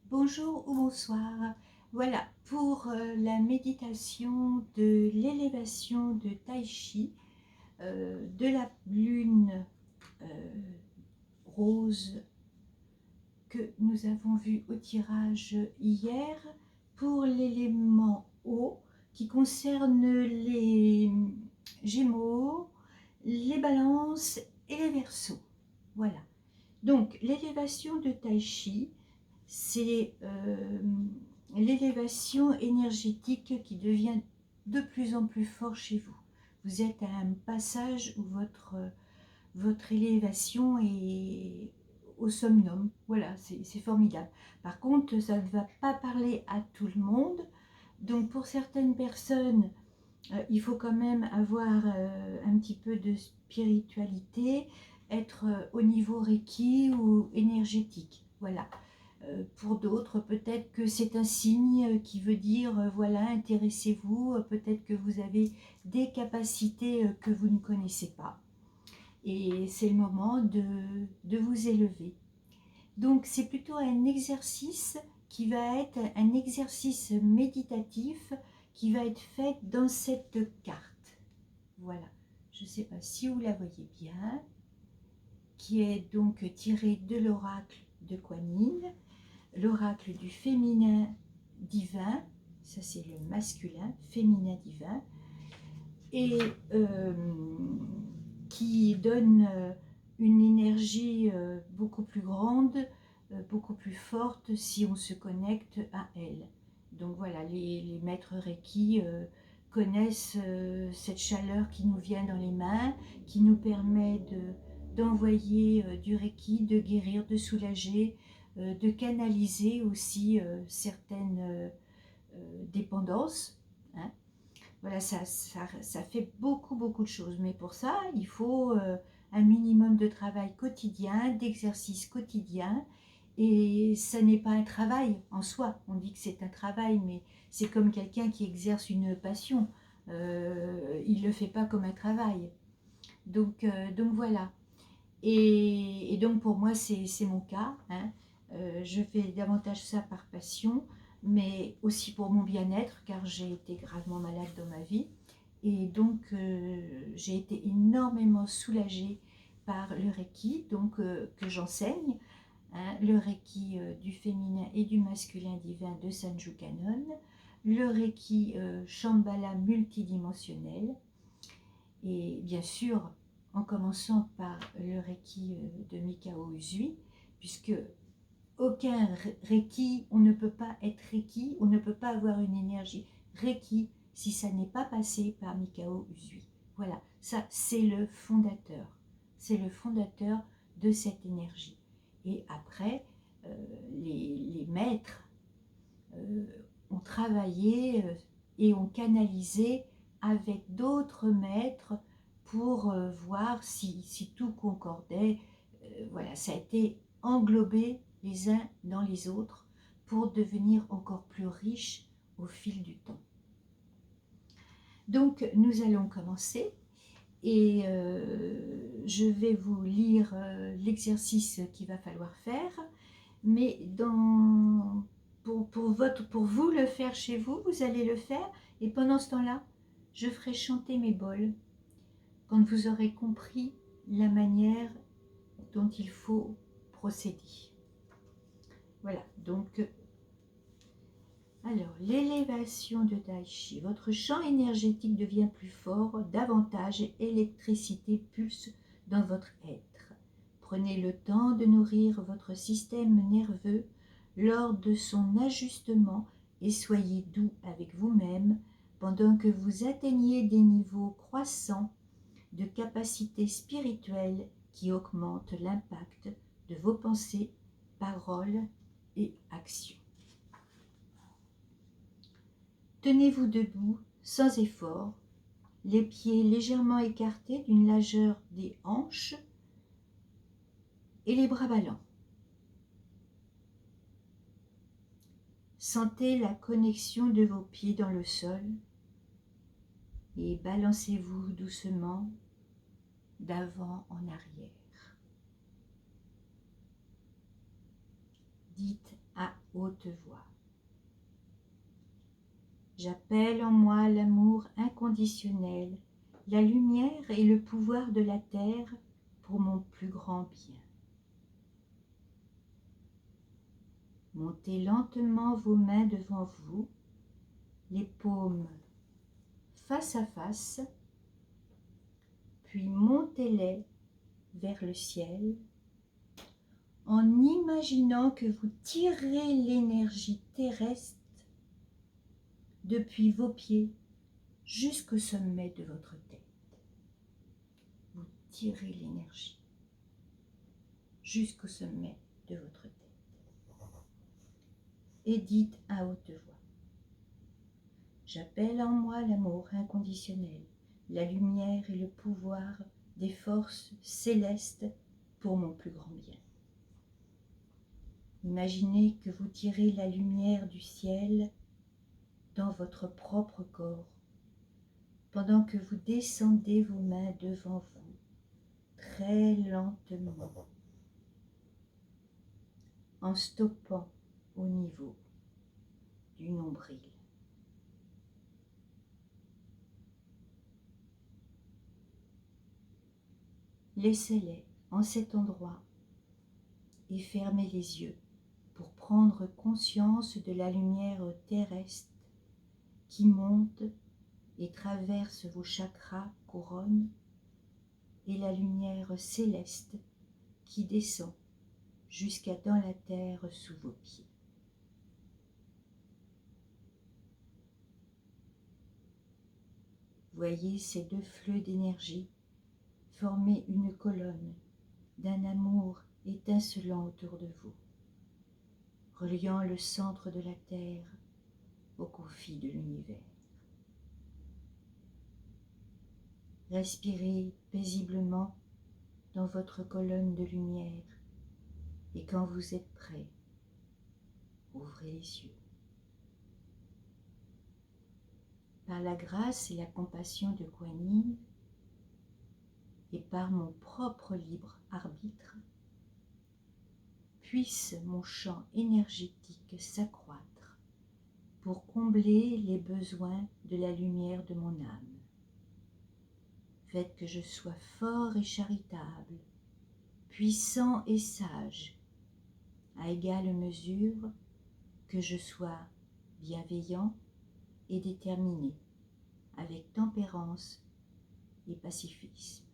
Bonjour ou bonsoir. Voilà, pour la méditation de l'élévation de Tai Chi, de la lune rose que nous avons vue au tirage hier, pour l'élément eau qui concerne les Gémeaux, les Balances et les Verseaux. Voilà. Donc, l'élévation de Tai Chi, c'est l'élévation énergétique qui devient de plus en plus fort chez vous. Vous êtes à un passage où votre élévation est au summum. Voilà, c'est formidable. Par contre, ça ne va pas parler à tout le monde. Donc, pour certaines personnes, il faut quand même avoir un petit peu de spiritualité, être au niveau Reiki ou énergétique. Voilà. Pour d'autres, peut-être que c'est un signe qui veut dire, voilà, intéressez-vous, peut-être que vous avez des capacités que vous ne connaissez pas. Et c'est le moment de vous élever. Donc c'est plutôt un exercice qui va être un exercice méditatif qui va être fait dans cette carte. Voilà, je ne sais pas si vous la voyez bien, qui est donc tirée de l'oracle de Kuan Yin, l'oracle du féminin divin, ça c'est le masculin, féminin divin, et qui donne une énergie beaucoup plus grande, beaucoup plus forte si on se connecte à elle. Donc voilà, les maîtres Reiki connaissent cette chaleur qui nous vient dans les mains, qui nous permet d'envoyer du Reiki, de guérir, de soulager, de canaliser aussi certaines dépendances. Hein. Voilà, ça fait beaucoup de choses. Mais pour ça, il faut un minimum de travail quotidien, d'exercice quotidien. Et ça n'est pas un travail en soi. On dit que c'est un travail, mais c'est comme quelqu'un qui exerce une passion. Il ne le fait pas comme un travail. Donc voilà. Et donc pour moi, c'est mon cas. Hein. Je fais davantage ça par passion, mais aussi pour mon bien-être, car j'ai été gravement malade dans ma vie. Et donc j'ai été énormément soulagée par le Reiki, donc, que j'enseigne. Hein, le Reiki du féminin et du masculin divin de Sanju Kanon, le Reiki Shambhala multidimensionnel, et bien sûr en commençant par le Reiki de Mikao Usui, puisque aucun Reiki, on ne peut pas être Reiki, on ne peut pas avoir une énergie Reiki si ça n'est pas passé par Mikao Usui. Voilà, ça c'est le fondateur de cette énergie. Et après, les maîtres ont travaillé et ont canalisé avec d'autres maîtres pour voir si tout concordait. Voilà, ça a été englobé les uns dans les autres pour devenir encore plus riche au fil du temps. Donc nous allons commencer et je vais vous lire l'exercice qu'il va falloir faire, mais pour vous le faire chez vous, vous allez le faire, et pendant ce temps-là, je ferai chanter mes bols quand vous aurez compris la manière dont il faut procéder. Voilà, donc, alors, l'élévation de Tai Chi. Votre champ énergétique devient plus fort, davantage électricité pulse dans votre être. Prenez le temps de nourrir votre système nerveux lors de son ajustement et soyez doux avec vous-même pendant que vous atteignez des niveaux croissants de capacité spirituelle qui augmentent l'impact de vos pensées, paroles et actions. Tenez-vous debout sans effort, les pieds légèrement écartés d'une largeur des hanches et les bras ballants. Sentez la connexion de vos pieds dans le sol et balancez-vous doucement d'avant en arrière. Dites à haute voix. J'appelle en moi l'amour inconditionnel, la lumière et le pouvoir de la terre pour mon plus grand bien. Montez lentement vos mains devant vous, les paumes face à face, puis montez-les vers le ciel en imaginant que vous tirez l'énergie terrestre depuis vos pieds jusqu'au sommet de votre tête. Vous tirez l'énergie jusqu'au sommet de votre tête. Et dites à haute voix. J'appelle en moi l'amour inconditionnel, la lumière et le pouvoir des forces célestes pour mon plus grand bien. Imaginez que vous tirez la lumière du ciel dans votre propre corps, pendant que vous descendez vos mains devant vous, très lentement, en stoppant au niveau du nombril. Laissez-les en cet endroit et fermez les yeux pour prendre conscience de la lumière terrestre qui monte et traverse vos chakras couronnes et la lumière céleste qui descend jusqu'à dans la terre sous vos pieds. Voyez ces deux flux d'énergie former une colonne d'un amour étincelant autour de vous, reliant le centre de la terre aux confins de l'univers. Respirez paisiblement dans votre colonne de lumière et quand vous êtes prêt, ouvrez les yeux. Par la grâce et la compassion de Kuan Yin et par mon propre libre arbitre, puisse mon champ énergétique s'accroître pour combler les besoins de la lumière de mon âme. Faites que je sois fort et charitable, puissant et sage, à égale mesure que je sois bienveillant et déterminé, avec tempérance et pacifisme.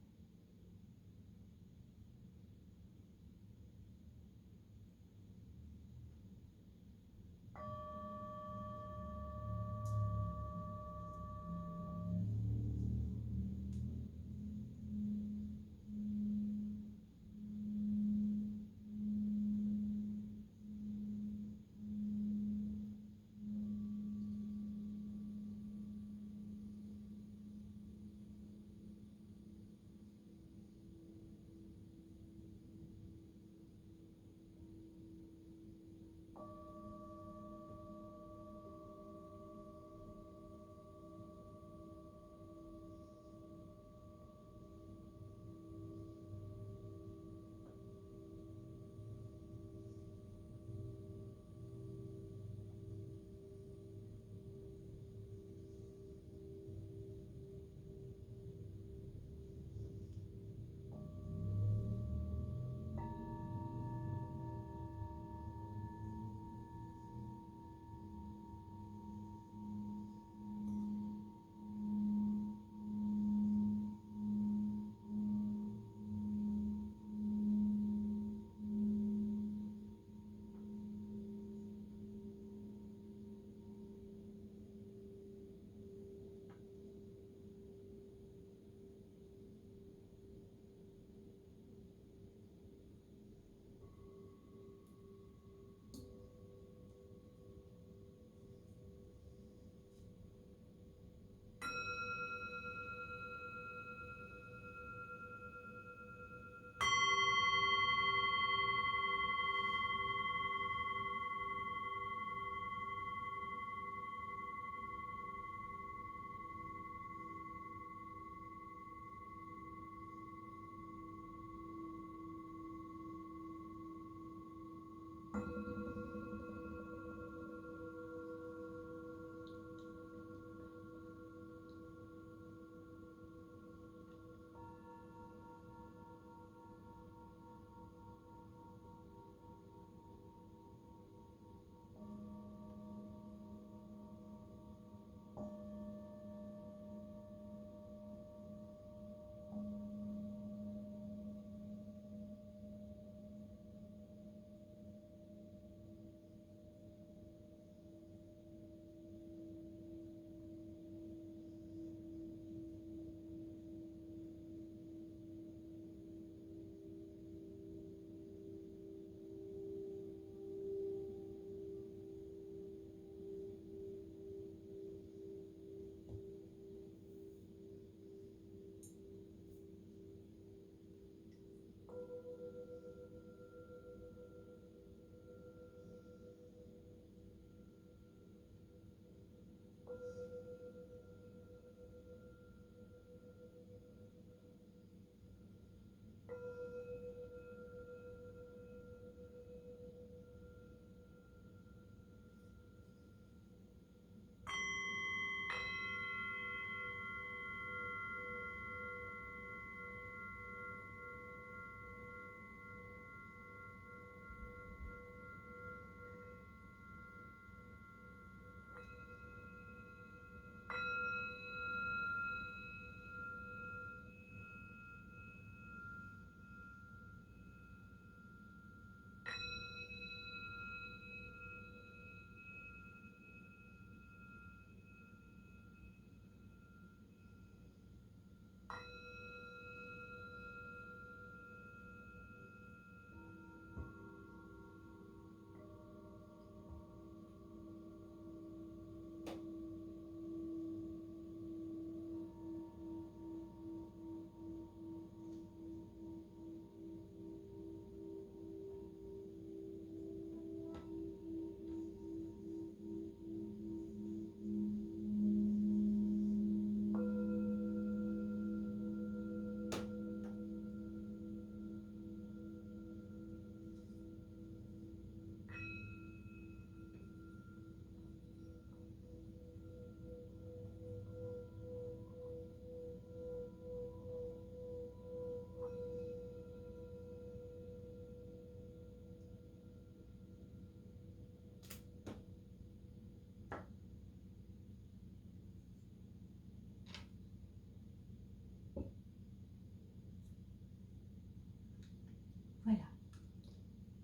Voilà.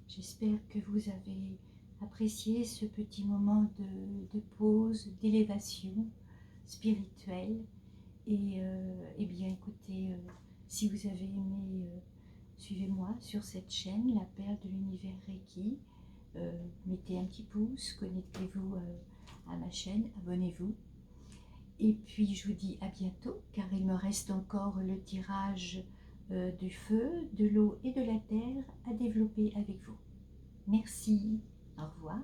J'espère que vous avez apprécié ce petit moment de pause, d'élévation spirituelle. Et bien écoutez, si vous avez aimé, suivez-moi sur cette chaîne, La Perle de l'Univers Reiki. Mettez un petit pouce, connectez-vous à ma chaîne, abonnez-vous. Et puis je vous dis à bientôt, car il me reste encore le tirage du feu, de l'eau et de la terre à développer avec vous. Merci, au revoir.